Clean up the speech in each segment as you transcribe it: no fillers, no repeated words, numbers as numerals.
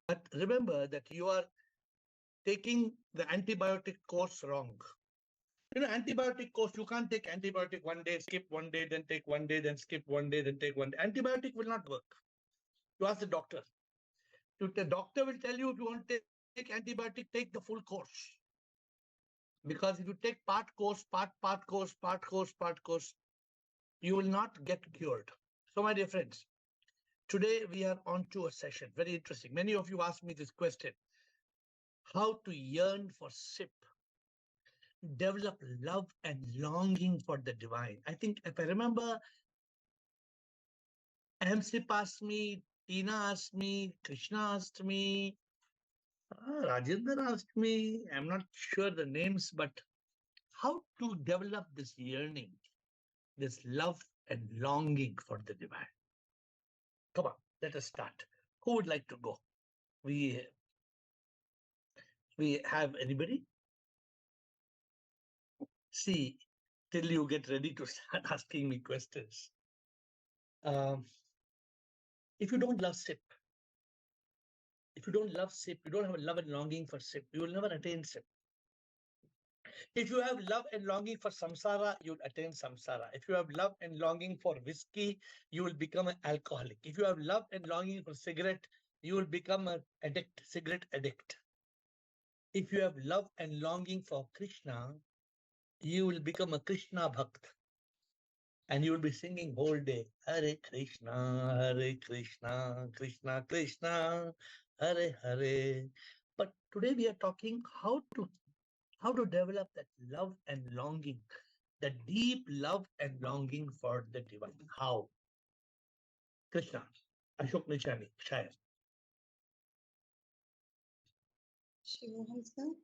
But remember that you are taking the antibiotic course wrong. Antibiotic course, you can't take antibiotic one day, skip one day, then take one day, then skip one day, then take one day. Antibiotic will not work. You ask the doctor. The doctor will tell you if you want to take antibiotic, take the full course. Because if you take part course, part course, you will not get cured. So, my dear friends, today we are on to a session. Very interesting. Many of you asked me this question. How to yearn for SIP. Develop love and longing for the divine. I think if I remember, Amsip asked me, Tina asked me, Krishna asked me, Rajendra asked me, I'm not sure the names, but how to develop this yearning, this love and longing for the divine. Come on, let us start. Who would like to go? We have anybody? See, till you get ready to start asking me questions. If you don't love SIP, if you don't love SIP, you don't have a love and longing for SIP, you will never attain SIP. If you have love and longing for samsara, you'll attain samsara. If you have love and longing for whiskey, you will become an alcoholic. If you have love and longing for cigarette, you will become an addict, cigarette addict. If you have love and longing for Krishna, you will become a Krishna Bhakt. And you will be singing whole day, Hare Krishna, Krishna Krishna, Hare Hare. But today we are talking how to develop that love and longing, the deep love and longing for the divine. How? Krishna, Ashok Nichani, Shayar. Shivoham sir.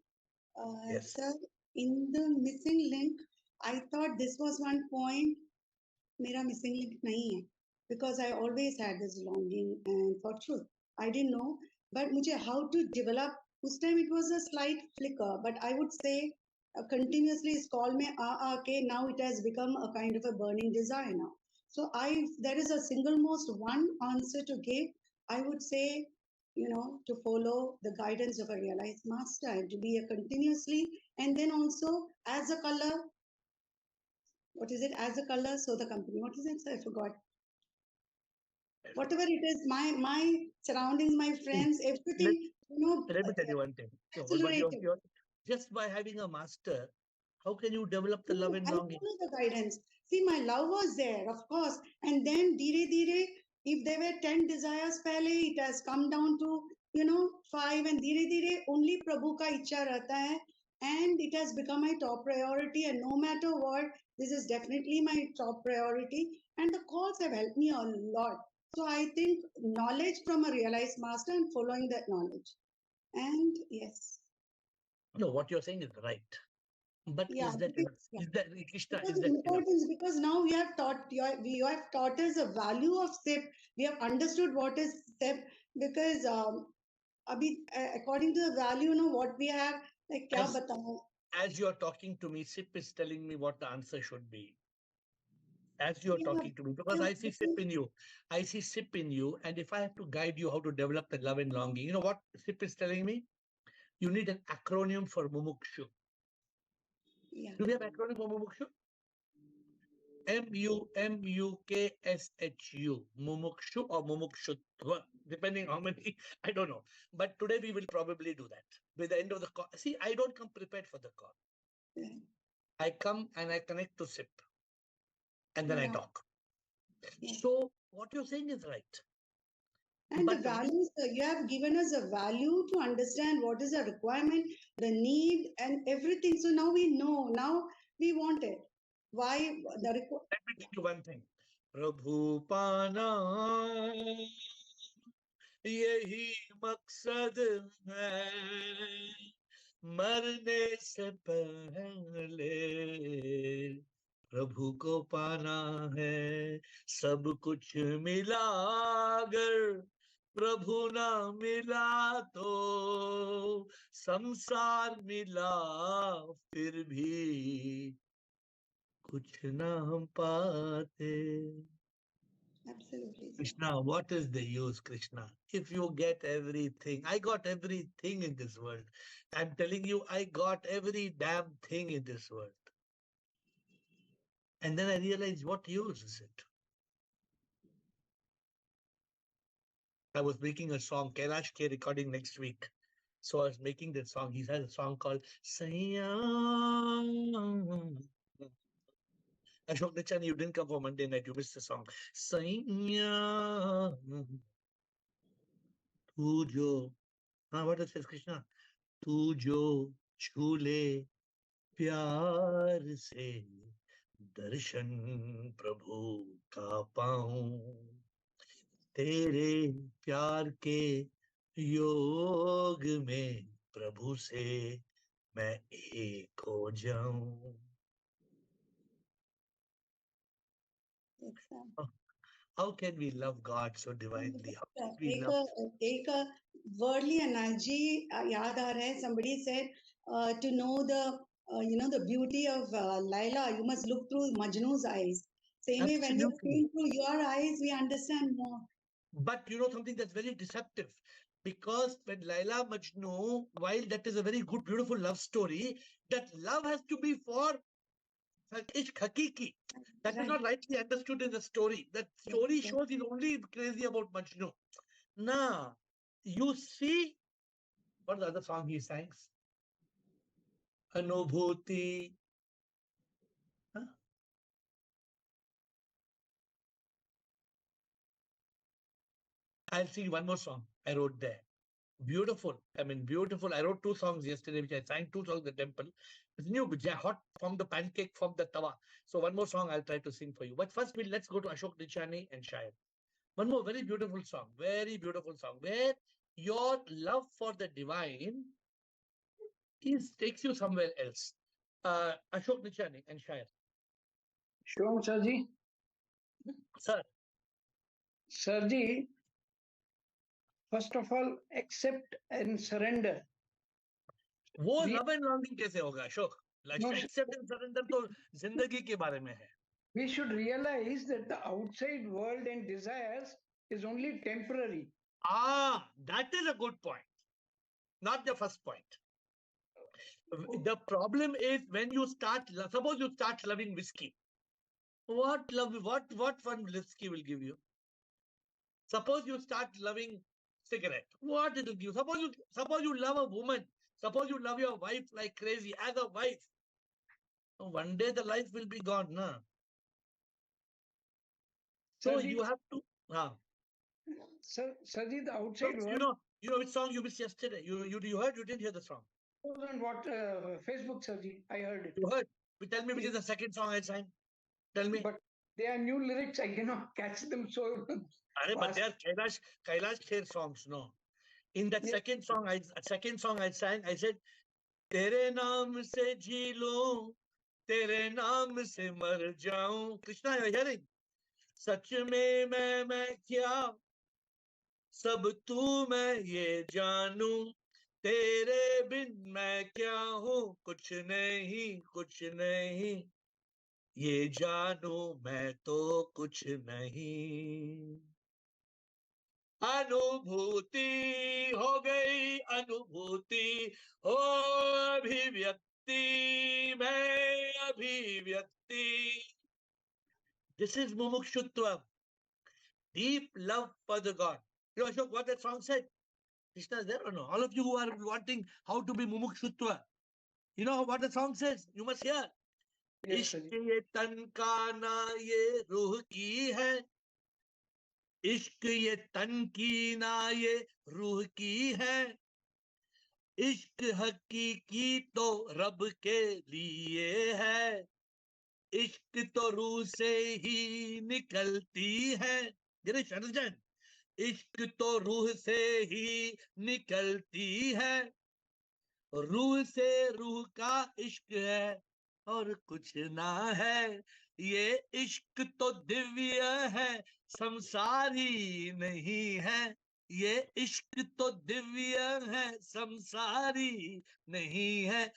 Yes. Sir, in the missing link, I thought this was one point. Mera missing link nahi hai because I always had this longing and for truth. I didn't know, but mujhe how to develop. Us time it was a slight flicker, but I would say continuously is call me ke. Now it has become a kind of a burning desire now. So there is a single most one answer to give. I would say, to follow the guidance of a realized master and to be a continuously, and then also as a color, what is it, as a color, so the company, what is it, I forgot. Whatever it is, my surroundings, my friends, Let, everything, let me tell you one thing. So, but accelerated. just by having a master, how can you develop the No, love and I longing? follow the guidance. See, my love was there, of course, and then dheere dheere, if there were 10 desires pehle, it has come down to 5, and dheere dheere only Prabhu ka icha rehta hai, and it has become my top priority. And no matter what, this is definitely my top priority. And the calls have helped me a lot. So I think knowledge from a realized master and following that knowledge. And yes, No, what you're saying is right. But yeah, is that because, enough? yeah. Is that, Krishna, Because is the that enough? importance, because now you have taught us the value of SIP. We have understood what is SIP because according to the value, what we have, like kya As batao. as you're talking to me, SIP is telling me what the answer should be. As you're Yeah, talking to me, because I see SIP in you. I see SIP in you. And if I have to guide you how to develop the love and longing, you know what SIP is telling me? You need an acronym for Mumukshu. yeah, Do we have acronym for Mumukshu? Mumukshhu, Mumukshu or Mumukshutva, depending how many, I don't know. But today we will probably do that. By the end of the call, see, I don't come prepared for the call. yeah, I come and I connect to SIP and then I yeah, talk. yeah. So what you're saying is right. And the But we, values, you have given us a value to understand what is the requirement, the need, and everything. So now we know. Now we want it. Why the let me tell you one thing. Prabhu Pana, यही मकसद है मरने से पहले प्रभु को पाना है सब कुछ मिला अगर प्रभु ना मिला तो संसार मिला फिर भी कुछ ना हम पाते Absolutely, sir. Krishna, what is the use, Krishna? If you get everything, I got everything in this world. I'm telling you, I got every damn thing in this world. And then I realized, what use is it? I was making a song, Kailash K recording next week. So I was making that song. He has a song called Sayam. Ashok Nichani, you didn't come for Monday night. You missed the song. Sayam. Tu jo. What does it say, Krishna? Tu jo chule प्यार से दर्शन प्रभु का पाऊं तेरे प्यार के योग में प्रभु से मैं एक हो जाऊं. Yes, sir. How can we love God so divinely? How can we एक love? एक वर्डली एनर्जी याद आ रहा है. Somebody said to know the the beauty of Laila, you must look through Majnu's eyes. Same way, when we are Absolutely. seeing through your eyes, we understand more. But you know something that's very deceptive, because when Laila Majnu, while that is a very good, beautiful love story, that love has to be for ishq hakiki. That is Right. not rightly understood in the story. That Yes, story yes. shows he's only crazy about Majnu. Nah, you see, what the other song he sang? Anubhuti. Huh? I'll sing one more song I wrote there. Beautiful. I mean, beautiful. I wrote two songs yesterday, which I sang two songs at the temple. It's new, hot from the pancake, from the tawa. So one more song I'll try to sing for you. But first, let's go to Ashok Nichani and Shayad. One more very beautiful song, where your love for the divine takes you somewhere else. Ashok Nichani and Shayad. Sure, Sarji. Sir, Sarji, first of all, accept and surrender. वो We, love and longing कैसे होगा Ashok? no, Accept and surrender तो जिंदगी के बारे में है. we should realize that the outside world and desires is only temporary. That is a good point. Not the first point. The problem is when you start, suppose you start loving whiskey. What fun whiskey will give you? Suppose you start loving cigarette. What it will give? Suppose you love a woman. Suppose you love your wife like crazy as a wife. One day the life will be gone, na? So Sarji, you have to. Sarji, the outside You world. know which song you missed yesterday. You heard? You didn't hear the song. Was on what Facebook, Sarji. I heard it. You heard? Tell me which is the second song I sang. Tell me. But they are new lyrics. I cannot catch them so. But they are Kailash Kher songs, no? In that Yeah. second song I sang, I said, तेरे नाम से जी लूं, तेरे नाम से मर जाऊं. Krishna, you're hearing? सच में मैं क्या, सब तू मैं ये जानूं, तेरे बिन मैं क्या हूं, कुछ नहीं, ये जानूं मैं तो कुछ नहीं. अनुभूति हो गई, अनुभूति हो अभिव्यक्ति, मैं अभिव्यक्ति. This is mumukshutva, deep love for the God. You know, Ashok, what that song said? Krishna is there or no? All of you who are wanting how to be mumukshutva, you know what the song says? You must hear. Yes, इश्क Sarji. ये तन का ना ये रूह की है, इश्क ये तन की ना ये रूह की है, इश्क हकीकी तो रब के लिए है, इश्क तो रूह से ही निकलती है. गिरीश, understand? इश्क तो रूह से ही निकलती है, रूह से रूह का इश्क है और कुछ ना है. ये इश्क तो दिव्य है, संसारी नहीं है. ये इश्क तो दिव्य है, संसारी नहीं है.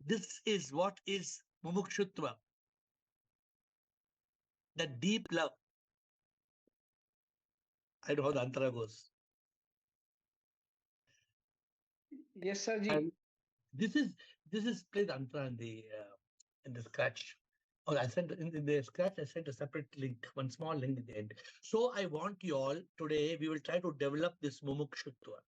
This is what is mumukshutva. that deep love. I know how the antara goes. Yes, sir. And this is played antara in the scratch. Or I sent in the scratch, I sent a separate link, one small link at the end. So I want you all today, we will try to develop this mumukshutva.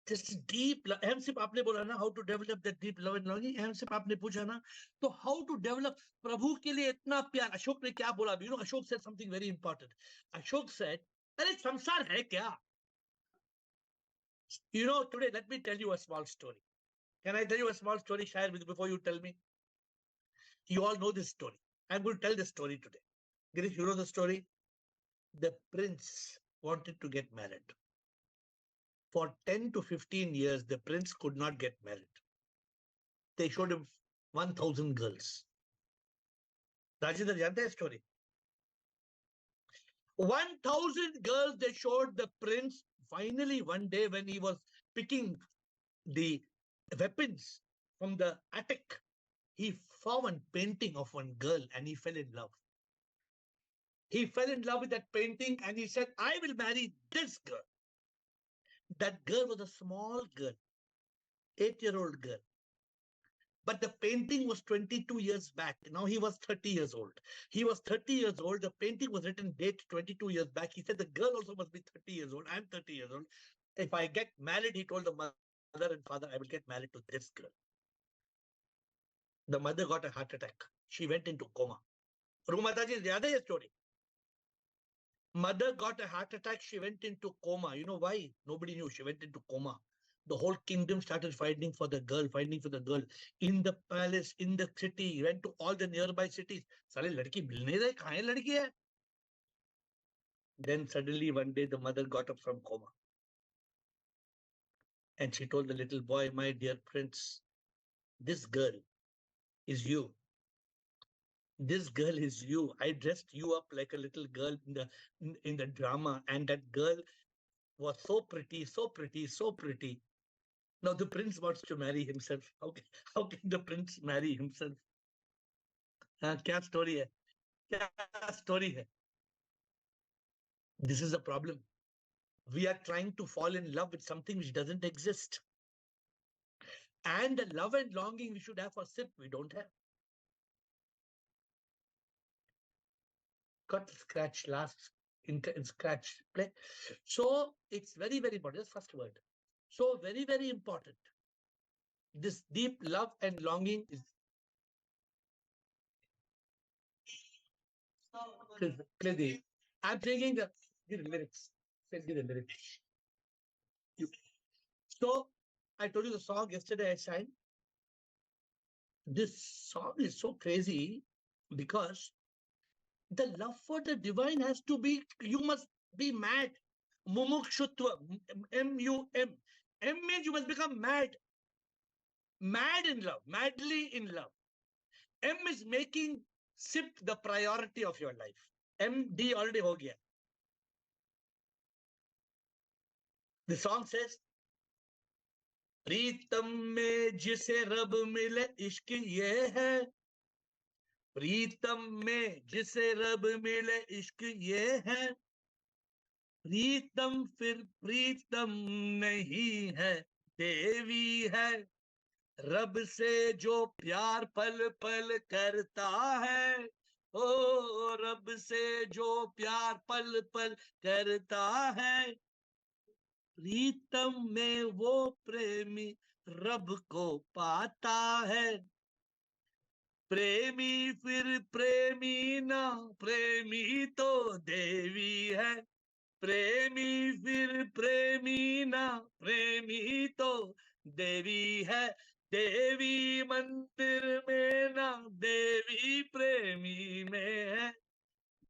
This deep love. हमसे आपने बोला ना, how to develop that deep love and longing. हमसे आपने पूछा ना, तो how to develop प्रभु के लिए इतना प्यार. अशोक ने क्या बोला? You know, Ashok said something very important. Ashok said, अरे संसार है क्या? You know, today, let me tell you a small story. Can I tell you a small story, Shire, before you tell me? You all know this story. I'm going to tell this story today. Girish, you know the story? The prince wanted to get married. For 10 to 15 years, the prince could not get married. They showed him 1,000 girls. Rajendra, जानते हैं story? 1,000 girls they showed the prince. Finally, one day when he was picking the weapons from the attic, he saw one painting of one girl and he fell in love. He fell in love with that painting and he said, I will marry this girl. That girl was a small girl, 8-year-old girl. But the painting was 22 years back. Now he was 30 years old. He was 30 years old. The painting was written date 22 years back. He said the girl also must be 30 years old. I'm 30 years old. If I get married, he told the mother and father, I will get married to this girl. The mother got a heart attack. She went into coma. Rumataji, the other story. Mother got a heart attack. She went into coma. You know why? Nobody knew. She went into coma. The whole kingdom started fighting for the girl, in the palace, in the city, went to all the nearby cities. Sale ladki milne rahe, kahan hai ladki hai? Then suddenly one day the mother got up from coma. And she told the little boy, my dear prince, this girl is you. This girl is you. I dressed you up like a little girl in the drama. And that girl was so pretty, so pretty, so pretty. Now the prince wants to marry himself. How can the prince marry himself? क्या story है? क्या story है? This is a problem. We are trying to fall in love with something which doesn't exist. And the love and longing we should have for SIP, we don't have. Got scratch last in scratch play. So it's very, very important. That's first word. So very, very important. This deep love and longing is I'm taking the lyrics. Give the lyrics. So I told you the song yesterday I sang. This song is so crazy because the love for the divine has to be, you must be mad. Mumukshutva, M-U-M. M means you must become mad. Mad in love, madly in love. M is making SIP the priority of your life. M-D already ho gaya. The song says, प्रीतम में जिसे रब मिले इश्क ये है. प्रीतम में जिसे रब मिले इश्क ये है. प्रीतम फिर प्रीतम नहीं है, देवी है. रब से जो प्यार पल पल करता है, ओ रब से जो प्यार पल पल करता है. प्रीतम में वो प्रेमी रब को पाता है. प्रेमी फिर प्रेमी ना, प्रेमी तो देवी है. प्रेमी फिर प्रेमी ना, प्रेमी तो देवी है. देवी मंदिर में ना, देवी प्रेमी में है.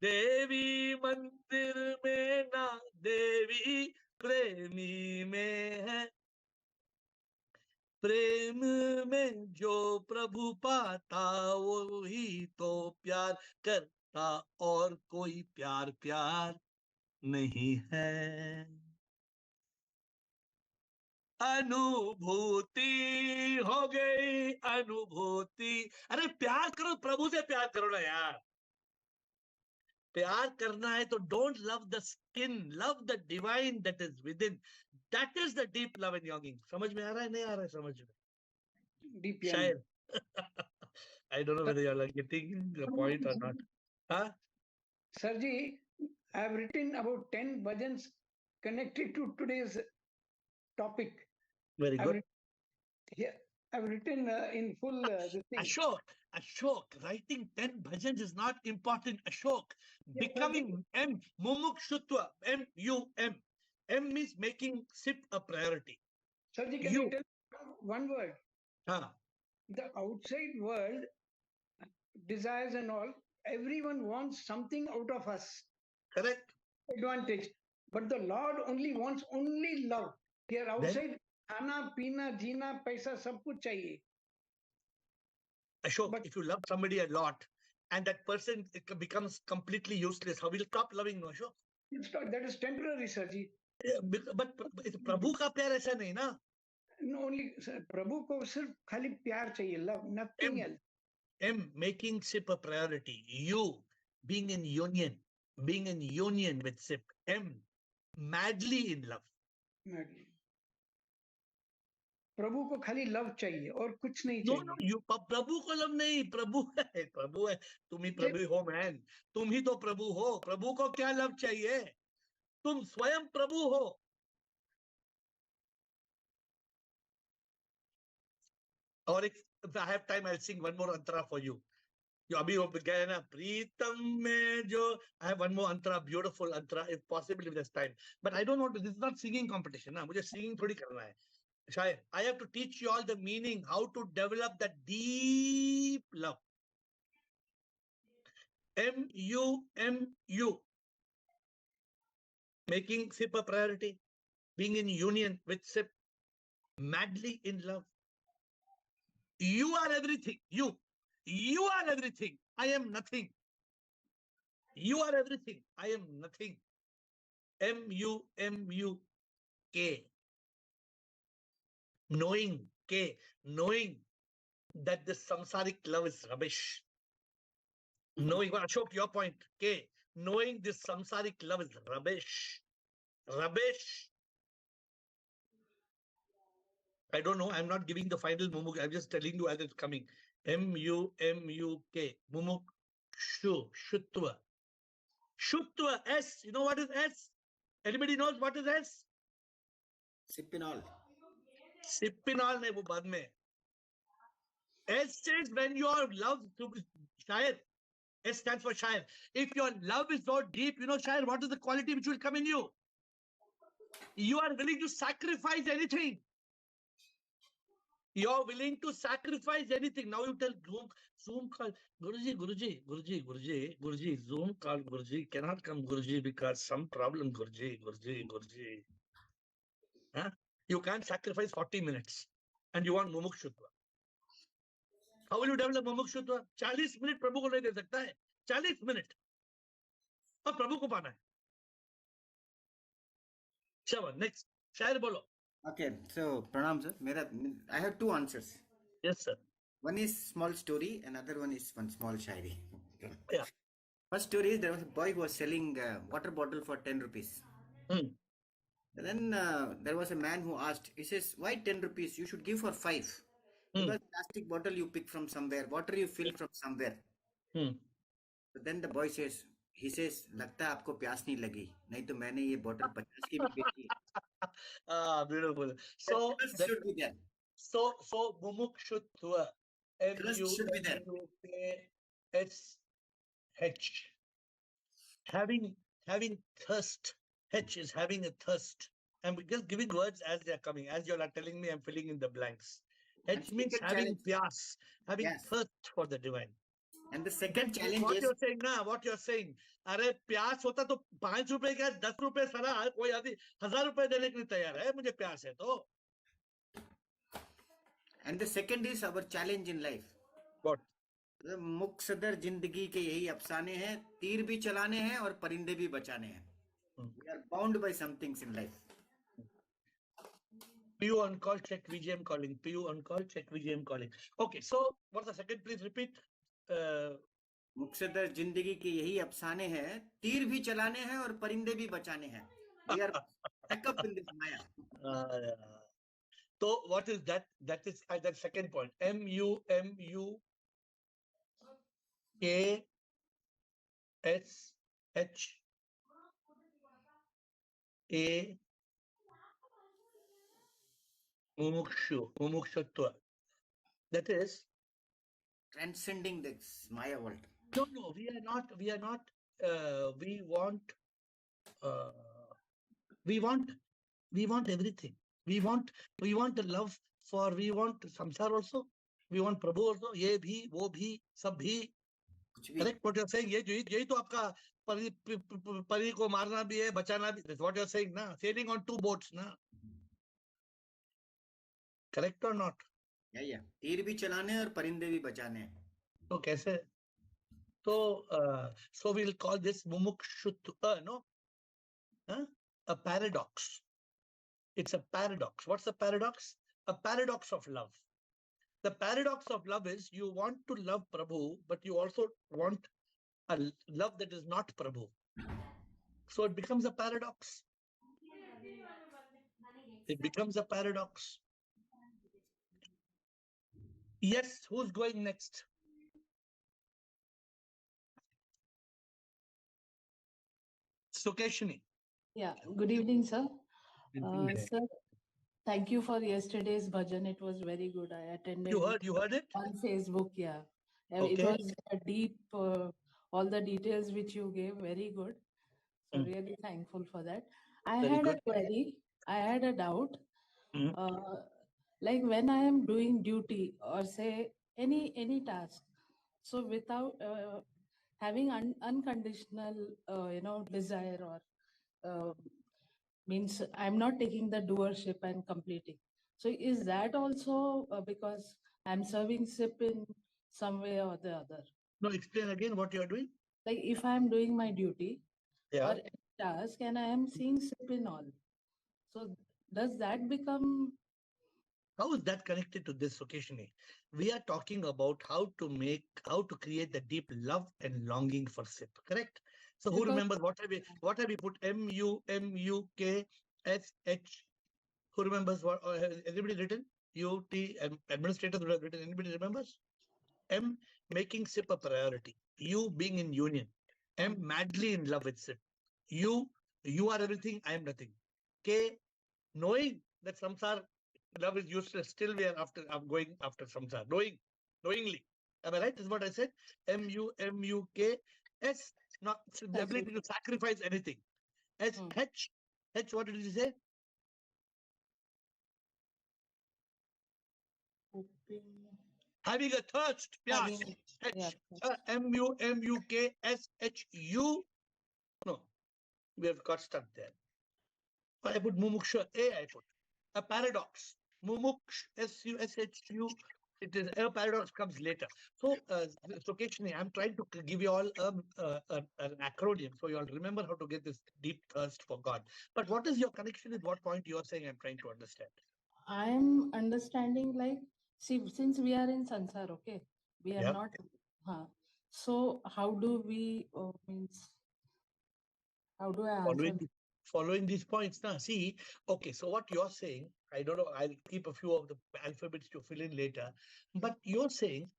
देवी मंदिर में ना, देवी प्रेमी में है. प्रेम में जो प्रभु पाता वो ही तो प्यार करता, और कोई प्यार नहीं है. अनुभूति हो गई अनुभूति. अरे प्यार करो, प्रभु से प्यार करो ना यार. प्यार करना है तो don't love the skin, love the divine that is within. That is the deep love and longing. समझ में आ रहा है नहीं आ रहा है समझ में? Deep शायद. I don't know whether you are getting the point or not. Huh? Sarji, I have written about 10 bhajans connected to today's topic. Very I've good. written, here, I've written in full this thing. Ashok, writing 10 bhajans is not important. Ashok, Yes, becoming mumukshutva, M-U-M. M means making SIP a priority. Sarji, can You. I tell one word? Huh. The outside world, desires and all, everyone wants something out of us. Correct. Advantage. But the Lord only wants only love. Here outside, खाना पीना जीना पैसा सब कुछ चाहिए. Ashok, But- if you love somebody a lot and that person becomes completely useless, how will you stop loving no, Ashok? That is temporary, Sarji. Yeah, but प्रभु का प्यार ऐसा नहीं ना. No, only प्रभु को सिर्फ खाली प्यार चाहिए, love, nothing else. M, making SIP a priority. U, being in union with SIP. M, madly in love. Madly. प्रभु को खाली लव चाहिए और कुछ नहीं No, चाहिए. no, you प्रभु को लव नहीं, प्रभु है, तुम ही प्रभु हो man, तुम ही तो प्रभु हो, प्रभु को क्या लव चाहिए, तुम स्वयं प्रभु हो. और if I have time, I'll sing one more antara for you. जो अभी वो गए ना प्रीतम में जो, I have one more antara, beautiful antara, if possible, if there's time. But I don't want to, this is not singing competition ना, मुझे singing थोड़ी करना है. Shayad, I have to teach you all the meaning, how to develop that deep love. M-U-M-U. Making SIP a priority, being in union with SIP, madly in love. You are everything. You are everything. I am nothing. You are everything. I am nothing. M-U-M-U-K. Knowing that this samsaric love is rubbish. Knowing, well, Ashok, your point, K. Knowing this samsaric love is rubbish. Rubbish. I don't know. I'm not giving the final mumuk. I'm just telling you as it's coming. M-U-M-U-K. Mumuk. Shutva. Shutva. S. You know what is S? Anybody knows what is S? Sipinol. Sipinol ne wo baad mein. S says when your love, Shayad. S stands for Shayad. If your love is so deep, you know, Shayad, what is the quality which will come in you? You are willing to sacrifice anything. You're willing to sacrifice anything. Now you tell Zoom call, Guruji, Zoom call, Guruji, cannot come, Guruji, because some problem, Guruji. Huh? You can't sacrifice 40 minutes and you want mumukshutva. How will you develop mumukshutva? 40 minutes प्रभु को नहीं दे सकता है. 40 minutes. और प्रभु को पाना है. चलो, next. शायर बोलो. Okay, so Pranam sir, I have two answers. Yes, sir. One is small story, another one is one small shairi. Yeah. First story is there was a boy who was selling water bottle for 10 rupees. Hmm. And then there was a man who asked, he says, why 10 rupees? You should give for 5. Because plastic bottle you pick from somewhere, water you fill from somewhere. But then the boy says, he says, लगता है आपको प्यास नहीं लगी, नहीं तो मैंने ये बॉटल 50 की भी बेची. Ah, beautiful. So Trust should be there. So mumukshutva. Trust should be there. M-U-M-U-K-S-H. Having thirst. H is having a thirst. I'm just giving words as they are coming. As you are telling me, I'm filling in the blanks. H means having pyas, having thirst for the divine. And the second challenge what is you're saying now, what you're saying. अरे प्यास होता तो 5 रुपए का 10 रुपए सारा कोई आदमी 1000 रुपए देने के लिए तैयार है. मुझे प्यास है तो. And the second is our challenge in life. What? मुक़्सदर जिंदगी के यही अफसाने हैं, तीर भी चलाने हैं और परिंदे भी बचाने हैं. We are bound by some things in life. PU on call, check VGM calling. PU on call, check VGM calling. Okay, so what's the second? Please repeat. Muktsar जिंदगी के यही अफसाने हैं, तीर भी चलाने हैं और परिंदे भी बचाने हैं. We are stuck up in this Maya. So what is that? That is that second point. MUMUKSHA Mumukshutva. That is Transcending this Maya world. no, we are not. We want everything. We want the love for. We want samsar also. We want Prabhu also. Ye bhi, wo bhi, sab bhi. Correct what you're saying. यही तो आपका परी को मारना भी है, बचाना भी. That's what you're saying, na? Sailing on two boats, na? Correct or not? Yeah. तीर भी चलाने और परिंदे भी बचाने हैं. तो कैसे? So we'll call this mumukshutva, no? A paradox. It's a paradox. What's a paradox? A paradox of love. The paradox of love is you want to love Prabhu, but you also want a love that is not Prabhu. So it becomes a paradox. It becomes a paradox. Yes, who's going next? Sukeshini. Yeah, good evening, sir. Sir, thank you for yesterday's bhajan. It was very good. I attended. You heard it? On Facebook, yeah. Okay. It was a deep, all the details which you gave, very good. So really thankful for that. I Very had good. a query. I had a doubt. Mm. Like when I am doing duty or say any task, so without having unconditional, desire or means I'm not taking the doership and completing. So is that also because I'm serving SIP in some way or the other? No, explain again what you are doing. Like if I'm doing my duty Yeah. or any task and I am seeing SIP in all, so does that become? How is that connected to this occasion? We are talking about how to create the deep love and longing for SIP, correct? So who remembers what have we put? MUMUKSH. Who remembers what? Has anybody written? UT administrators would have written. Anybody remembers? M, making SIP a priority. U, being in union. M, madly in love with SIP. You are everything, I am nothing. K, knowing that samsar love is useless, still we are going after samsar. Knowingly. Am I right? This is what I said. MUMUK. S, not the ability to sacrifice anything. S, H, what did you say? Having a thirst. Yes. H. MUMUKSHU. No, we have got stuck there. I put mumuksha. I put a paradox. Mumuksh, SUSHU. It is a paradox comes later. So, Keshini, I'm trying to give you all an acronym so you all remember how to get this deep thirst for God. But what is your connection with what point you are saying? I'm trying to understand. I'm understanding like, see, since we are in sansar, okay, we are not. So how do we means? How do I answer? Following these points now? See, okay, so what you're saying, I don't know, I'll keep a few of the alphabets to fill in later, but you're saying,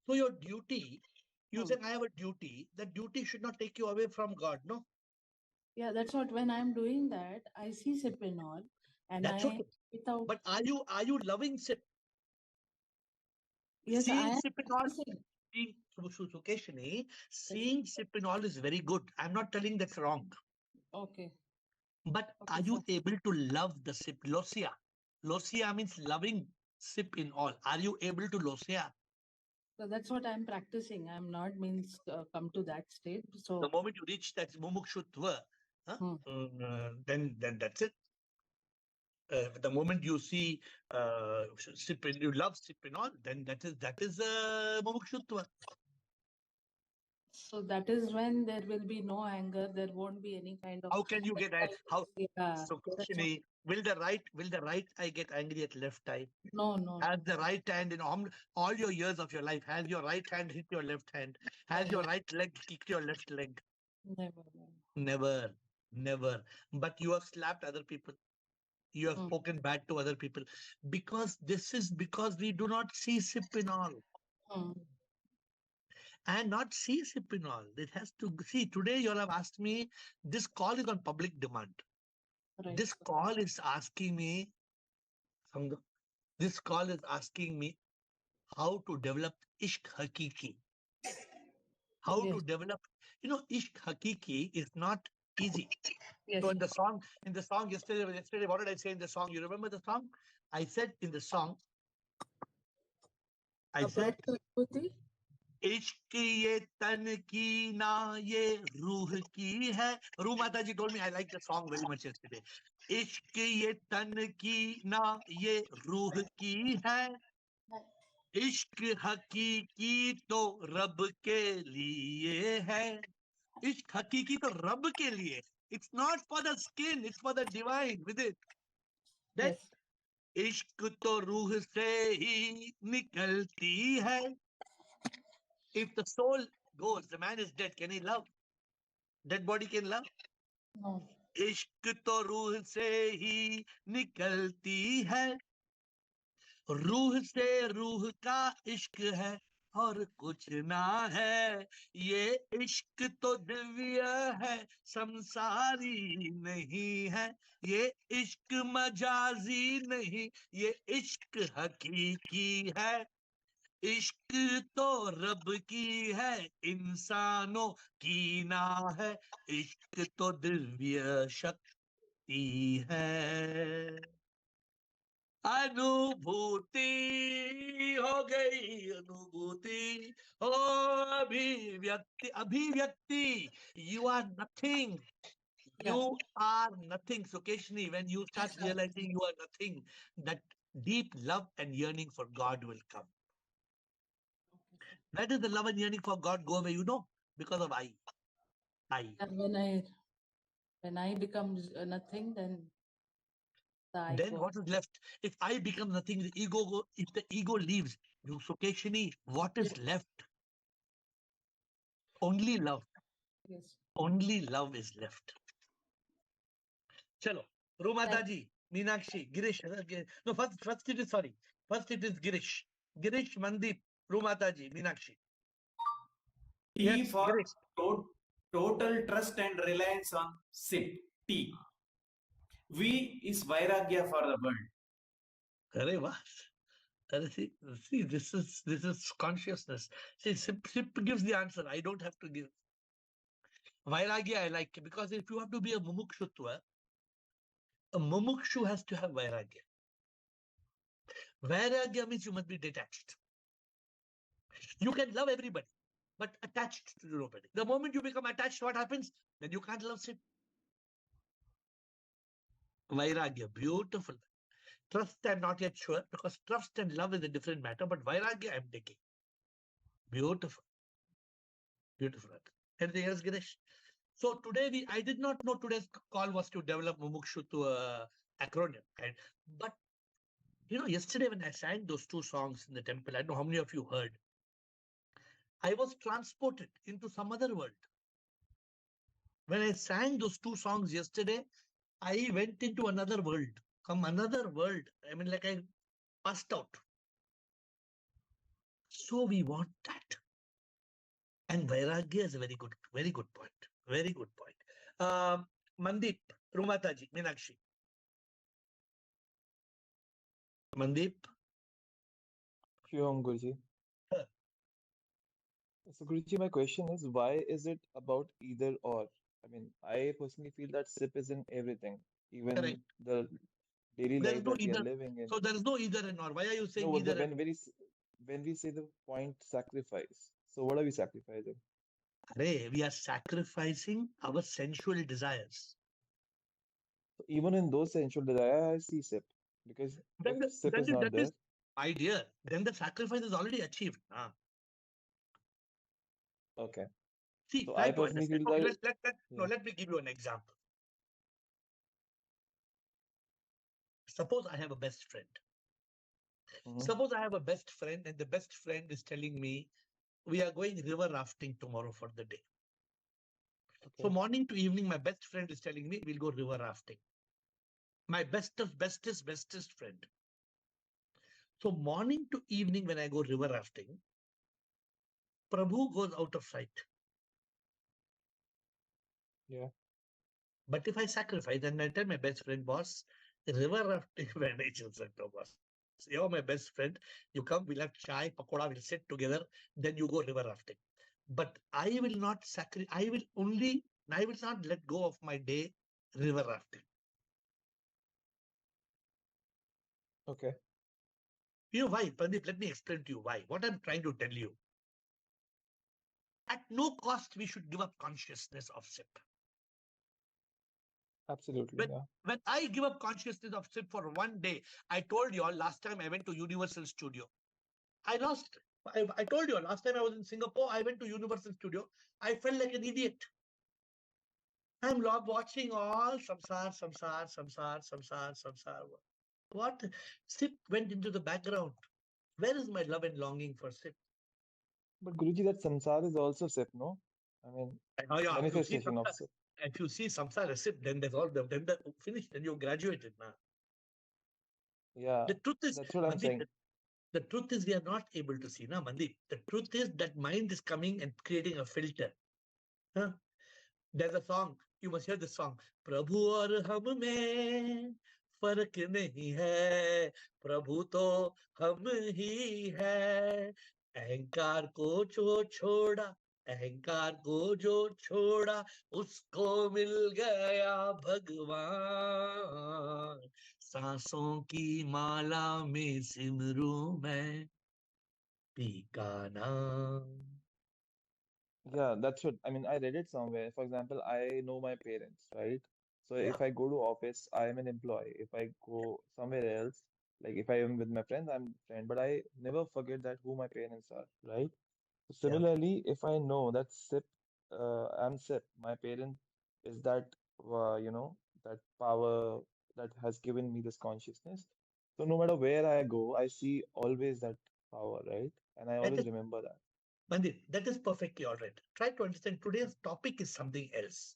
so your duty, you said I have a duty, that duty should not take you away from God, no? Yeah, that's what, when I'm doing that, I see SIP in all, and that's okay. Without. But are you loving SIP? Yes, seeing SIP in all, seeing SIP in all is very good. I'm not telling that's wrong. Okay. But are you able to love the SIP? Losia. Losia means loving SIP in all. Are you able to losia? So that's what I'm practicing. I'm not means come to that state. So the moment you reach that mumukshutva, then that's it. The moment you see SIP, you love SIP in all, then that is mumukshutva. So that is when there will be no anger. There won't be any kind of. How can you get angry? How? Yeah, So, that's Kushini, will the right eye get angry at left eye? no. Has the right hand in all your years of your life, has your right hand hit your left hand? Has your right leg kicked your left leg? Never. Never, never. But you have slapped other people. You have spoken bad to other people. Because we do not see sip in all. And not see sip in all. It has to see. Today you all have asked me, this call is on public demand. Right. This call is asking me, this call is asking me how to develop ishq hakiki. How to develop, ishq hakiki is not easy. Yes. So in the song yesterday, what did I say in the song? You remember the song? I said in the song, I said, इश्क ये तन की ना ये रूह की है. Ru Mataji told me I like the song very much yesterday. इश्क ये तन की ना ये रूह की है. इश्क हकीकी तो रब के लिए है. इश्क हकीकी तो रब के लिए. It's not for the skin, it's for the divine within. That इश्क तो रूह से ही निकलती है. If the soul goes, the man is dead. Can he love? Dead body can love? No. इश्क तो रूह से ही निकलती है. रूह से रूह का इश्क है और कुछ ना है. ये इश्क तो दिव्य है, संसारी नहीं है. ये इश्क मजाजी नहीं, ये इश्क हकीकी है. इश्क तो रब की है, इंसानों की ना है. इश्क तो दिव्य शक्ति है. अनुभूति हो गई, अनुभूति हो. अभिव्यक्ति. You are nothing. You are nothing. So Keshni, when you start realizing you are nothing, that deep love and yearning for God will come. Where does the love and yearning for God go away? Because of I. And when I become nothing, then what is left? If I become nothing, the ego if the ego leaves, so Keshini, what is left? Only love. Yes. Only love is left. Chalo. Rumataji, Meenakshi, Girish. No, first it is Girish. Girish, Mandeep, Rumataji, Meenakshi. T Yes, for Girish. total trust and reliance on SIP. T. V is Vairagya for the world. Arey what? See, this is consciousness. See, SIP gives the answer. I don't have to give. Vairagya I like, because if you have to be a mumukshutva, a mumukshu has to have vairagya. Vairagya means you must be detached. You can love everybody, but attached to nobody. The moment you become attached, what happens? Then you can't love SIP. Vairagya, beautiful. Trust, I'm not yet sure, because trust and love is a different matter, but vairagya I'm taking. Beautiful. Beautiful. Anything else, Giresh? So today I did not know today's call was to develop Mumukshu to a acronym. But yesterday when I sang those two songs in the temple, I don't know how many of you heard. I was transported into some other world. When I sang those two songs yesterday, I went into another world. Another world. I mean, like I passed out. So we want that. And Vairagya is a very good point. Very good point. Mandeep, Rumataji, Meenakshi. Mandeep. Sure, Guruji. So, Guruji, my question is, why is it about either or? I mean, I personally feel that SIP is in everything, even Correct. the daily life that we are living in. So there is no either and or. Why are you saying no, either? When we say the point sacrifice, so what are we sacrificing? We are sacrificing our sensual desires. So even in those sensual desires, I see SIP, because if SIP is not there. My dear, then the sacrifice is already achieved. Okay. See, So try I to personally understand. feel Okay, that, no, yeah. let me give you an example. Suppose I have a best friend. Hmm. Suppose I have a best friend and the best friend is telling me we are going river rafting tomorrow for the day. So Okay. morning to evening, my best friend is telling me we'll go river rafting. My bestest friend. So morning to evening, when I go river rafting, Prabhu goes out of sight. Yeah. But if I sacrifice and I tell my best friend, boss, river rafting when I choose it, boss. You're my best friend. You come, we'll have chai, pakoda, we'll sit together. Then you go river rafting. But I will not sacrifice. I will not let go of my day river rafting. Okay. You know why? Pandit, let me explain to you why. What I'm trying to tell you. At no cost, we should give up consciousness of SIP. Absolutely. When, Yeah. when I give up consciousness of SIP for one day, I told you all last time I went to Universal Studio. I lost. I told you last time I was in Singapore, I went to Universal Studio. I felt like an idiot. I'm watching all samsar. What? SIP went into the background. Where is my love and longing for SIP? But Guruji, that samsara is also SIP, no? I mean, Oh yeah, manifestation of SIP. if you see samsara SIP, then that's all. Then the finished. Then you graduated now. Yeah. The truth is, That's what I'm Mandeep, saying. the truth is we are not able to see. Na, Mandeep. The truth is that mind is coming and creating a filter. Huh? There's a song. You must hear the song. प्रभु और हम में फर्क नहीं है प्रभु तो हम ही है अहंकार को जो छोड़ा अहंकार को जो छोड़ा उसको मिल गया भगवान सांसों की माला में सिमरू मैं पी का नाम. Yeah, that's what I mean. I read it somewhere. For example, I know my parents, right? So Yeah, if I go to office, I am an employee. If I go somewhere else, like if I am with my friends, I'm friend. But I never forget that who my parents are, right? So yeah. similarly, if I know that SIP, I'm SIP, my parent is that, that power that has given me this consciousness. So no matter where I go, I see always that power, right? And I That always is remember that. Mandip, that is perfectly all right. Try to understand today's topic is something else.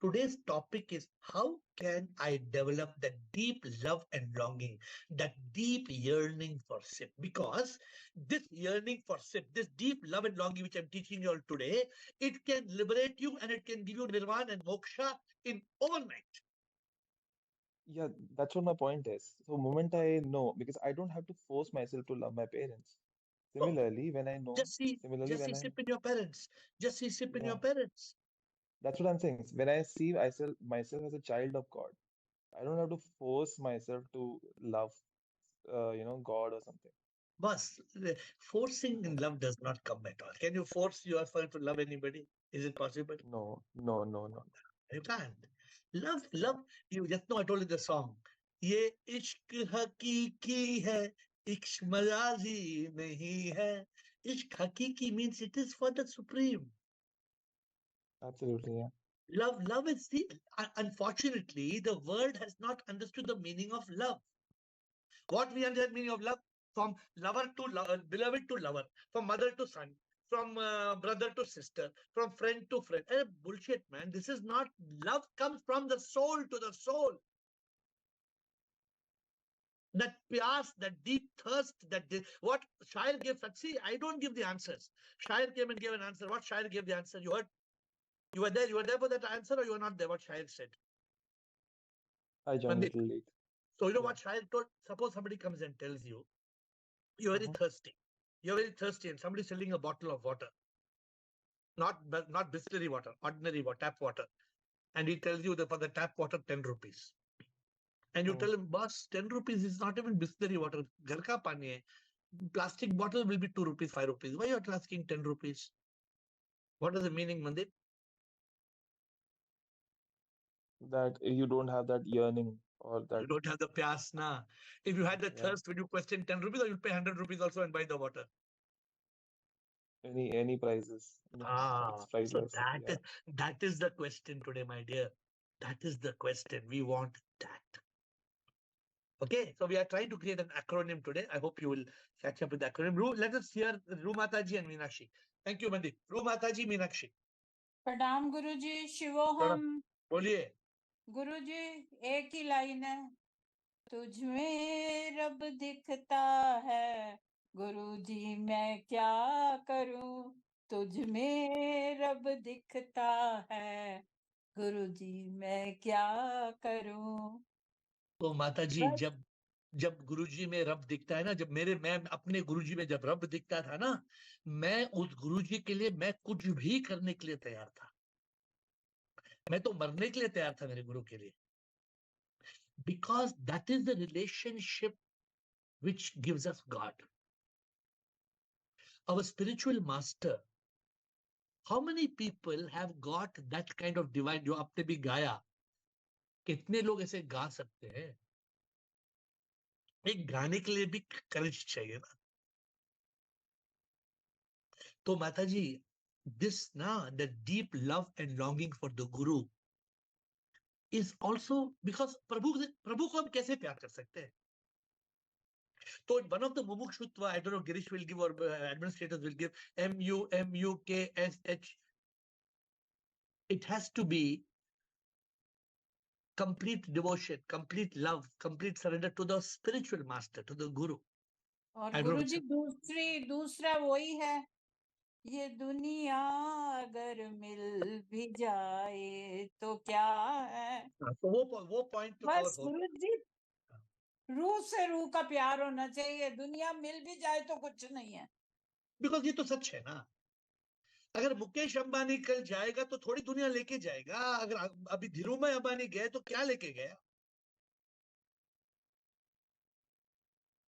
Today's topic is how can I develop that deep love and longing, that deep yearning for SIP? Because this yearning for SIP, this deep love and longing which I'm teaching you all today, it can liberate you and it can give you nirvana and moksha in overnight. Yeah, that's what my point is. So moment I know, because I don't have to force myself to love my parents. Oh, Similarly, when I know, similarly just see when I, SIP in your parents. Just see SIP in your yeah, parents. that's what I'm saying. When I see myself as a child of God, I don't have to force myself to love, God or something. Boss, forcing in love does not come at all. Can you force yourself to love anybody? Is it possible? No, no, no, no. You can't. Love. You just know I told you the song. ये इश्क हकीकी है, इश्क मजाजी नहीं है. Ishq hakiki means it is for the supreme. Absolutely, yeah. Love is the. Unfortunately, the world has not understood the meaning of love. What we understand meaning of love? From lover to beloved to lover, from mother to son, from brother to sister, from friend to friend. Bullshit, man. This is not love. Comes from the soul to the soul. That pyas, that deep thirst, what Shair gave. See, I don't give the answers. Shair came and gave an answer. What Shair gave the answer? You heard? You were there. You were there for that answer, or you were not there? What Shair said. I joined Pandit. little late. So you know Yeah. what Shair told? Suppose somebody comes and tells you, you're very Mm-hmm. thirsty. You're very thirsty, and somebody's selling a bottle of water. Not distillery water, ordinary water, tap water. And he tells you that for the tap water, 10 rupees. And you Mm. tell him, boss, 10 rupees is not even distillery water. Ghar ka pani hai. Plastic bottle will be 2 rupees, 5 rupees. Why are you asking 10 rupees? What is the meaning, Mandip? That you don't have that yearning or You that, don't have the pyas, na. If you had the yeah. thirst, would you question 10 rupees or you'll pay 100 rupees also and buy the water? any prizes. No, it's So priceless. Yeah. that is the question today, my dear. That is the question. We want that. Okay, so we are trying to create an acronym today. I hope you will catch up with the acronym. Let us hear Ru Mataji and Meenakshi. Thank you, Mandeep. Ru Mataji, Meenakshi. प्रणाम गुरुजी, शिवोहम। बोलिए। गुरुजी एक ही line है, तुझ में रब दिखता है, गुरुजी मैं क्या करूं, तुझ में रब दिखता है, गुरुजी मैं क्या करूं। तो माताजी, जब गुरुजी में रब दिखता है ना, मैं अपने गुरुजी में जब रब दिखता था ना, मैं उस गुरुजी के लिए मैं कुछ भी करने के लिए तैयार था। मैं तो मरने के लिए तैयार था मेरे गुरु के लिए, because that is the relationship which gives us God. Our spiritual master. How many people have got that kind of divine? जो आपने भी गाया, कितने लोग ऐसे गा सकते हैं? एक गाने के लिए भी करेज चाहिए ना। तो माता जी, this ना, the deep love and longing for the Guru is also because प्रभु को हम कैसे प्यार कर सकते हैं? So one of the mumukshutva, I don't know, Girish will give or administrators will give, MUMUKSH. It has to be complete devotion, complete love, complete surrender to the spiritual master, to the Guru. और गुरुजी दूसरा वही है, ये दुनिया अगर मिल भी जाए तो क्या है। तो वो पॉइंट तो बस गुरुजी रूह से रूह का प्यार होना चाहिए, दुनिया मिल भी जाए तो कुछ नहीं है। बिकॉज ये तो सच है ना। अगर मुकेश अंबानी कल जाएगा तो थोड़ी दुनिया लेके जाएगा। अगर अभी धीरूभाई अंबानी गए तो क्या लेके गया?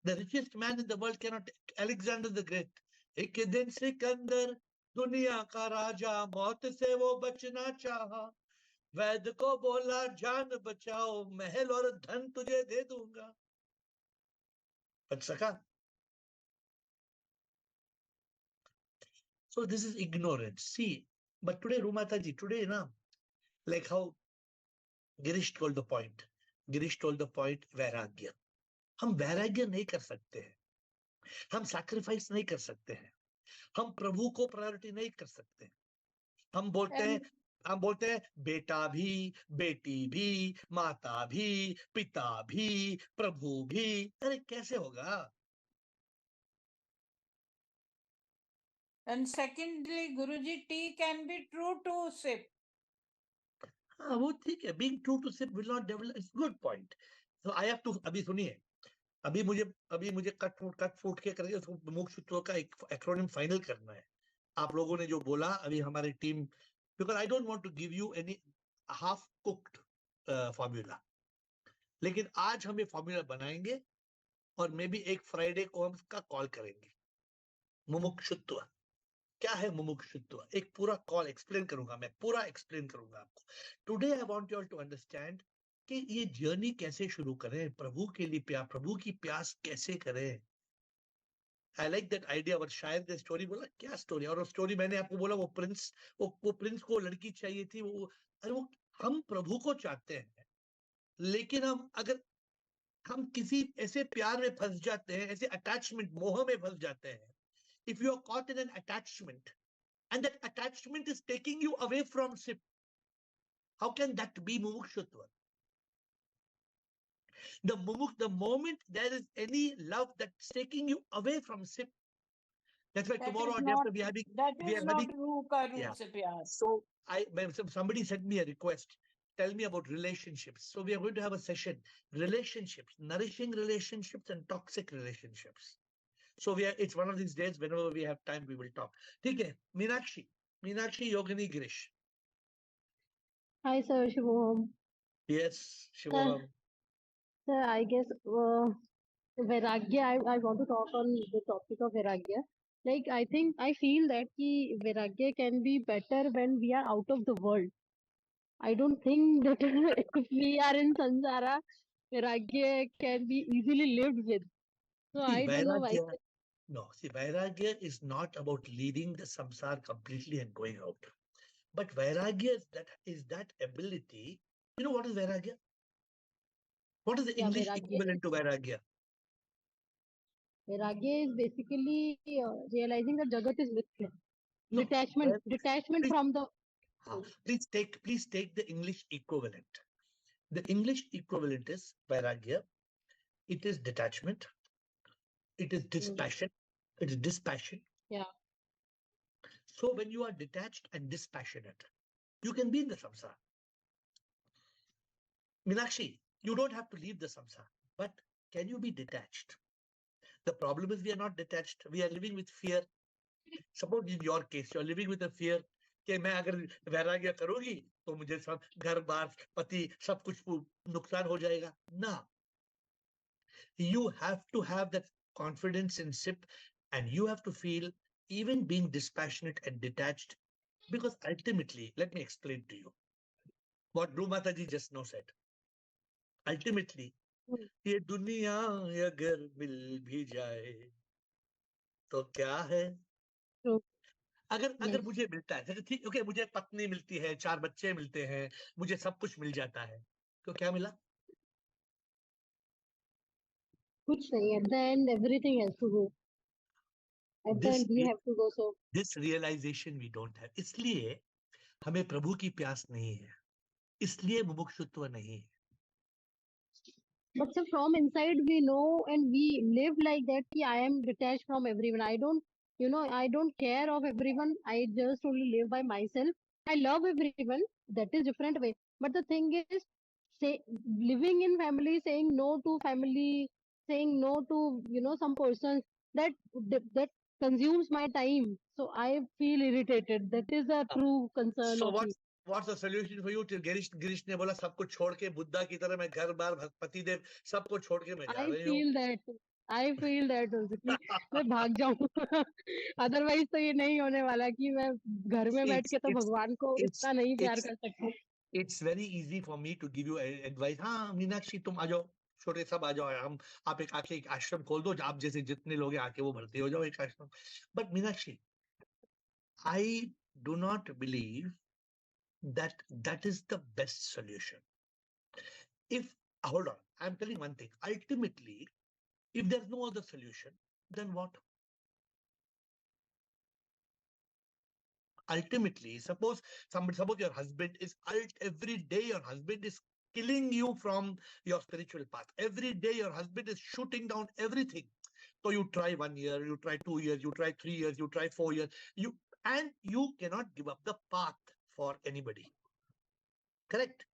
The richest man in the world cannot, Alexander the Great. एक दिन सिकंदर दुनिया का राजा, मौत से वो बचना चाहा, वैद को बोला जान बचाओ, महल और धन तुझे दे दूंगा। बच सका? So this is ignorance. See, but today, Rumata ji, today, na, like how Girish told the point. Girish told the point, वैराग्य। हम वैराग्य नहीं कर सकते हैं, हम सैक्रिफाइस नहीं कर सकते हैं, हम प्रभु को प्रायोरिटी नहीं कर सकते। हम बोलते हैं बेटा भी, बेटी भी, माता भी, पिता भी, प्रभु भी। अरे कैसे होगा? And secondly, Guruji, tea can be true to sip. हाँ, वो ठीक है, being true to sip will not develop. It's good point. So I have to, अभी सुनिए, अभी मुझे कट फूट के करके उसको मोक्षसूत्रों का एक एक्रोनिम फाइनल करना है। आप लोगों ने जो बोला अभी हमारी team, because I don't want to give you any half cooked formula, लेकिन आज हम ये फॉर्मूला बनाएंगे और मे बी एक फ्राइडे को हम इसका कॉल करेंगे। मुमुक्षुत्व क्या है? मुमुक्षुत्व एक पूरा कॉल एक्सप्लेन करूंगा, मैं पूरा एक्सप्लेन करूंगा आपको। Today I want you all to understand कि ये जर्नी कैसे शुरू करें, प्रभु के लिए प्यार, प्रभु की प्यास कैसे करें। I like that idea. और शायद स्टोरी बोला, क्या स्टोरी? और स्टोरी मैंने आपको बोला, वो प्रिंस को लड़की चाहिए थी, अरे वो हम प्रभु को चाहते हैं, लेकिन हम किसी ऐसे प्यार में फंस जाते हैं, ऐसे अटैचमेंट, मोह में फंस जाते हैं। If you are caught in an attachment and that attachment is taking you away from SIP, how can that be mumukshutva? The moment there is any love that's taking you away from SIP, that's why tomorrow or day after we are having. So somebody sent me a request. Tell me about relationships. So we are going to have a session, relationships, nourishing relationships and toxic relationships. So it's one of these days, whenever we have time, we will talk. ठीक है, Meenakshi Yogini Girish. Hi, sir. Shivoham. Yes, Shivoham. Sir, I guess Vairagya, I want to talk on the topic of Vairagya. Like, I feel that Vairagya can be better when we are out of the world. I don't think that if we are in Sansara, Vairagya can be easily lived with. So I don't know why. No, see, Vairagya is not about leaving the samsara completely and going out. But Vairagya is that ability. You know what is Vairagya? What is the Yeah, English Vairagya equivalent to Vairagya? Vairagya is basically realizing that Jagat is mithya. No. Detachment Please, from the. please take the English equivalent. The English equivalent is Vairagya. It is detachment. It is dispassion. It is dispassion. Yeah. So when you are detached and dispassionate, you can be in the samsara. Meenakshi, you don't have to leave the samsara, but can you be detached? The problem is we are not detached. We are living with fear. Suppose in your case, you are living with a fear कि मैं अगर वैराग्य करूंगी तो मुझे सब घर बार पति सब कुछ नुकसान हो जाएगा. No. You have to have that confidence in SIP, and you have to feel even being dispassionate and detached, because ultimately, let me explain to you what Dhru Mataji just now said. Ultimately, ये दुनिया अगर मिल भी जाए तो क्या है? अगर मुझे मिलता है, ठीक, ओके, मुझे पत्नी मिलती है, 4 बच्चे मिलते हैं, मुझे सब कुछ मिल जाता है, तो क्या मिला? कुछ नहीं. At the end, everything has to go. At the end, we have to go. So this realization we don't have. इसलिए हमें प्रभु की प्यास नहीं है, इसलिए मुमुक्षुत्व नहीं है. But so from inside we know and we live like that कि I am detached from everyone. I don't care of everyone. I just only live by myself. I love everyone. That is different way. But the thing is, living in family, saying no to family, saying no to some persons that consumes my time. So I feel irritated. That is a true concern So of me. what's the solution for you? Girish ने बोला सब कुछ छोड़ के बुद्धा की तरह मैं घर बार पति देव सबको छोड़ के मैं जा रही हूँ. I feel that also कि मैं भाग जाऊं. अदरवाइज तो ये नहीं होने वाला कि मैं घर में बैठ के तो भगवान को इतना नहीं प्यार कर सकती. It's very easy for me to give you advice. हाँ मीनाक्षी तुम आ जाओ, छोटे सब आ जाओ, हम आप एक आश्रम खोल दो, आप जैसे जितने लोग आके वो भर्ती हो जाओ एक आश्रम. But Meenakshi, I do not believe that is the best solution. Hold on, I'm telling one thing. Ultimately, if there's no other solution, then what? Ultimately, suppose your husband is every day your husband is killing you from your spiritual path. Every day your husband is shooting down everything. So you try 1 year, you try 2 years, you try 3 years, you try 4 years, you cannot give up the path for anybody. Correct?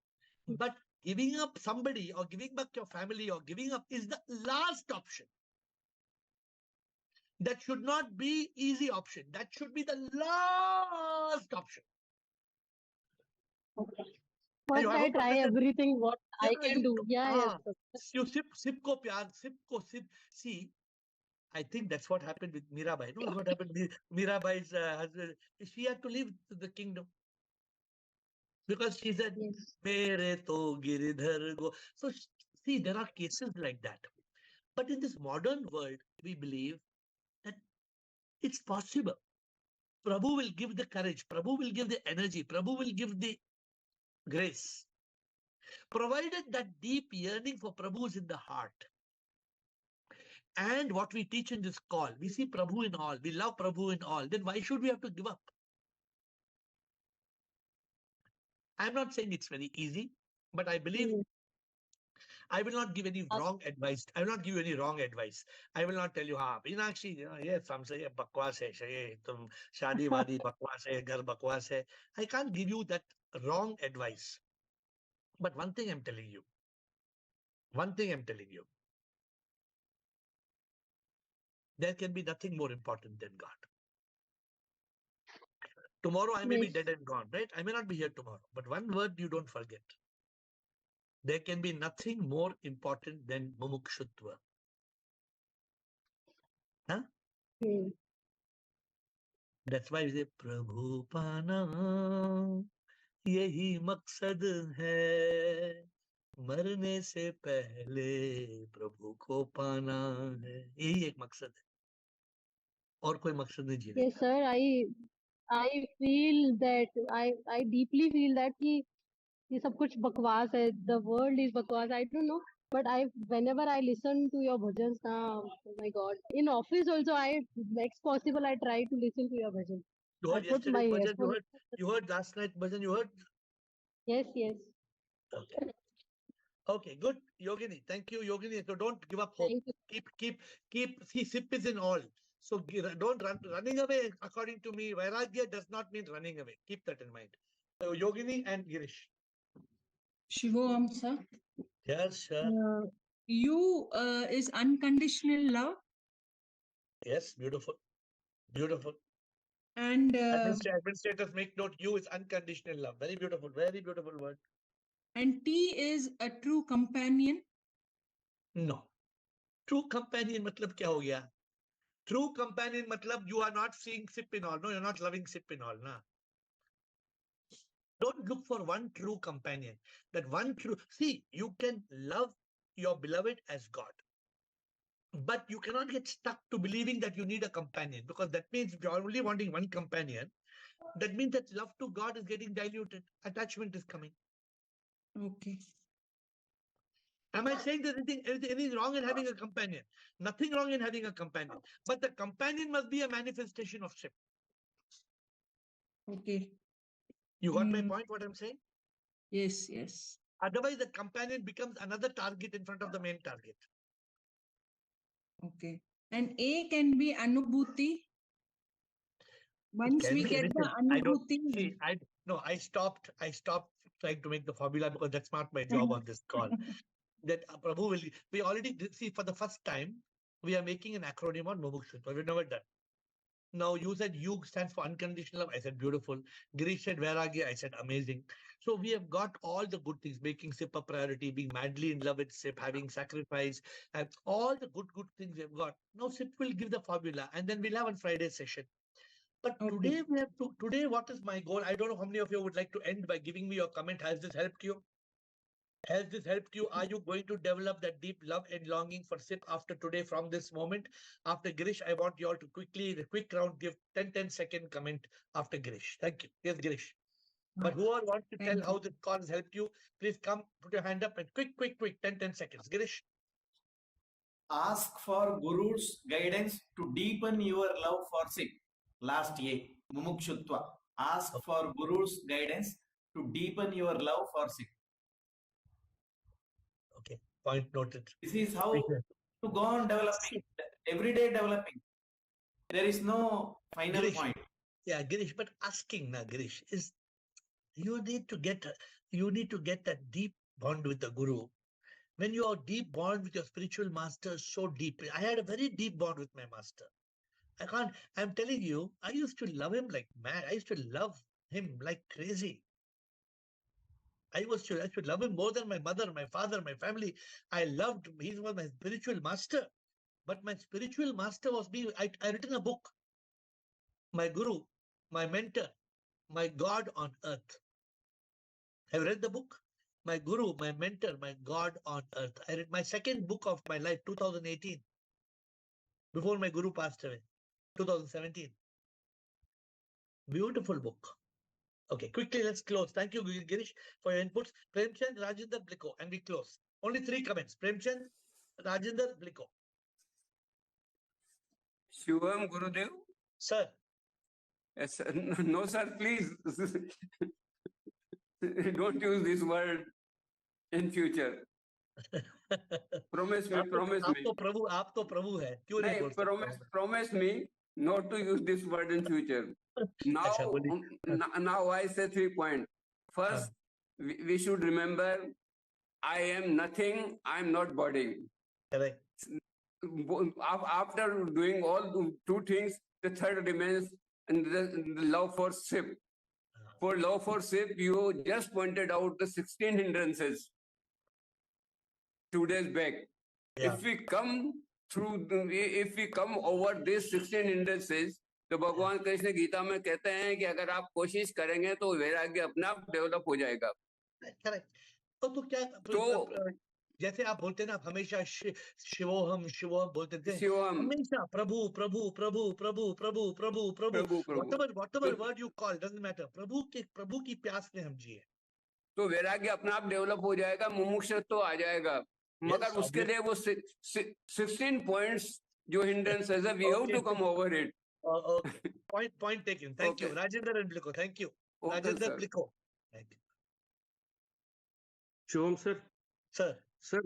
But giving up somebody or giving back your family or giving up is the last option. That should not be easy option. That should be the last option. Okay. First, I try everything what I can do. Yeah. You sip ko pyar, sip. See, I think that's what happened with Mirabai. No, what happened with Mirabai's husband? She had to leave the kingdom because she said, "Mere to giridhar go." So see, there are cases like that. But in this modern world, we believe that it's possible. Prabhu will give the courage. Prabhu will give the energy. Prabhu will give the grace. Provided that deep yearning for Prabhu is in the heart. And what we teach in this call, we see Prabhu in all. We love Prabhu in all. Then why should we have to give up? I'm not saying it's very easy, but I believe I will not give any wrong advice. I will not give you any wrong advice. I will not tell you, Meenakshi, ये हमसे ये बकवास है, ये तुम शादी वादी बकवास है, घर बकवास है. I can't give you that wrong advice. But one thing I'm telling you. There can be nothing more important than God. Tomorrow I may be dead and gone, right? I may not be here tomorrow. But one word you don't forget. There can be nothing more important than mumukshutva. Huh? That's why we say, Prabhu Pana, यही मकसद है, मरने से पहले प्रभु को पाना है. यही एक मकसद है. और कोई मकसद नहीं जीने Yes, का. sir. I feel that I deeply feel that कि ये सब कुछ बकवास है. The world is बकवास. I don't know, but whenever I listen to your bhajans now, oh my God, in office also next possible I try to listen to your bhajan. You I heard put my yesterday's bhajan. headphone. You heard last night bhajan. You heard. Yes, yes. Okay. Okay, good. Yogini, thank you, Yogini. So don't give up hope. Thank you. Keep. See, SIP is in all. So don't running away. According to me, Vairagya does not mean running away. Keep that in mind. So Yogini and Girish. Shivam, sir. Yes, sir. You is unconditional love. Yes, beautiful. Beautiful. And Administrators make note. You is unconditional love. Very beautiful word. and T is a true companion. No. True companion matlab kya ho gaya? True companion matlab you are not seeing SIP in all. No, you're not loving SIP in all. Na. Don't look for one true companion. That one true. See, you can love your beloved as God. But you cannot get stuck to believing that you need a companion, because that means if you're only wanting one companion, that means that love to God is getting diluted. Attachment is coming. Okay. Am I saying there's anything wrong in having a companion? Nothing wrong in having a companion. But the companion must be a manifestation of SIP. Okay. You got my point, what I'm saying? Yes, yes. Otherwise, the companion becomes another target in front of the main target. Okay. And A can be Anubhuti. Once we get the Anubhuti. I stopped trying to make the formula because that's not my job on this call. That Prabhu will, we already see for the first time, we are making an acronym on Mumukshutva. We've never done. Now you said U stands for unconditional love. I said beautiful. Girish said Vairagya. I said amazing. So we have got all the good things, making SIP a priority, being madly in love with SIP, having sacrifice, and all the good things we've got. Now SIP will give the formula, and then we'll have a Friday session. But today today, what is my goal? I don't know how many of you would like to end by giving me your comment. Has this helped you? Has this helped you? Are you going to develop that deep love and longing for SIP after today, from this moment? After Girish, I want you all to quickly, the quick round, give 10-second comment after Girish. Thank you. Yes, Girish. But whoever wants to tell how this call has helped you, please come, put your hand up and quick, 10 seconds. Girish. Ask for Guru's guidance to deepen your love for SIP. Last A, Mumukshutva. Ask for Guru's guidance to deepen your love for SIP. Okay, point noted. This is how to go on developing, every day developing. There is no final Girish, point. Yeah, Girish, but asking now, Girish, is you need to get that deep bond with the Guru. When you are deep bond with your spiritual master, so deep. I had a very deep bond with my master. I'm telling you, I used to love him like mad. I used to love him like crazy. I used to love him more than my mother, my father, my family. I loved him. He was my spiritual master. But my spiritual master was me. I written a book. My Guru, my mentor, my God on earth. Have you read the book? My Guru, my mentor, my God on earth. I read my second book of my life, 2018. Before my Guru passed away, 2017. Beautiful book. Okay, quickly, let's close. Thank you, Girish, for your inputs. Premchand, Rajinder, Bliko, and we close. Only 3 comments. Premchand, Rajinder, Bliko. Shivam, Gurudev. Sir. Yes, sir. No, sir, please. Don't use this word in future. Promise me. आप तो प्रभु है, क्यों नहीं बोल सकता हूँ? Promise me not to use this word in future. Now I say 3 points. First, we should remember, I am nothing, I am not body. Correct. After doing all 2 things, the third remains and the love for SIP. For love for SIP, you just pointed out the 16 hindrances 2 days back. Yeah. If we come over these 16 hindrances, तो भगवान कृष्ण गीता में कहते हैं कि अगर आप कोशिश करेंगे तो वैराग्य अपने आप डेवलप हो जाएगा. Correct. तो क्या? जैसे आप बोलते ना, आप हमेशा शिवोहम शिवोहम बोलते थे, Shivam, हमेशा प्रभु प्रभु प्रभु प्रभु प्रभु प्रभु प्रभु, Prabhu. whatever word you call doesn't matter, प्रभु की प्यास में हम जिए. तो वैराग्य अपने आप डेवलप हो जाएगा, मुमुक्षुत्व तो आ जाएगा, मगर Yes, उसके लिए वो 16 पॉइंट्स जो हिंड्रेंसेस है, we have to come over it. point taken. Thank you, Okay. Rajendra and Bliko. Thank you, Okay, Rajendra sir. Bliko. Thank you, Shivam sir, sir. sir,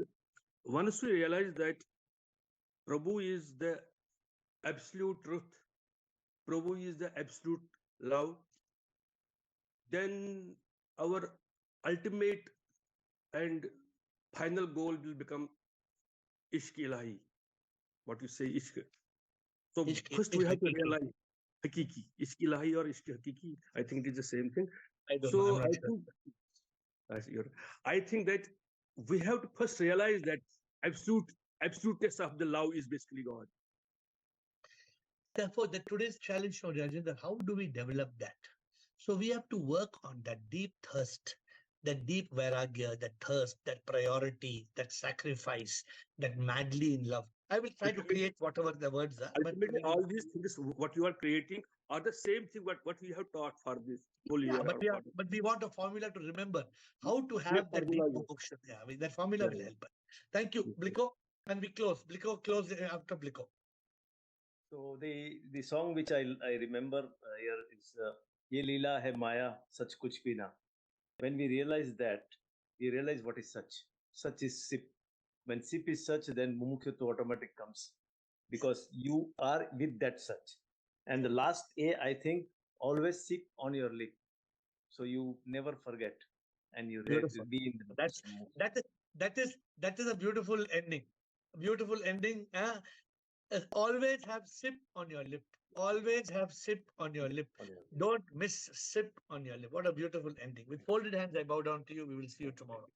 once we realize that Prabhu is the absolute truth, Prabhu is the absolute love, then our ultimate and final goal will become Ishq Ilahi. What you say, Ishq. So Ishq- first ishq we have to hakiki. realize Hakiki. Ishq Ilahi or Ishq Hakiki, I think it is the same thing. I don't know. So I'm not I sure. think I think that we have to first realize that absoluteness of the love is basically God. Therefore, today's challenge for Rajendra, how do we develop that? So we have to work on that deep thirst, that deep vairagya, that thirst, that priority, that sacrifice, that madly in love. I will try to create whatever the words are, but Ultimately, all these things, what you are creating, are the same thing what we have taught for this whole year. yeah, but we want a formula to remember how to have that deep formula, moksha. Yeah, I mean, that formula will help us. Thank you, Bliko. And we close. Bliko close after Bliko. So the song which I remember here is Ye Leela Hai Maya Sach Kuch Bhi Na. When we realize that, we realize what is Sach. Sach is sip. When sip is Sach, then Mumukhyatva automatic comes because you are with that Sach. And the last A, I think, always sip on your lip, so you never forget, and you Beautiful. be in the That is a beautiful ending. Beautiful ending. Always have sip on your lip. Always have sip on your lip. Don't miss sip on your lip. What a beautiful ending. With folded hands, I bow down to you. We will see you tomorrow.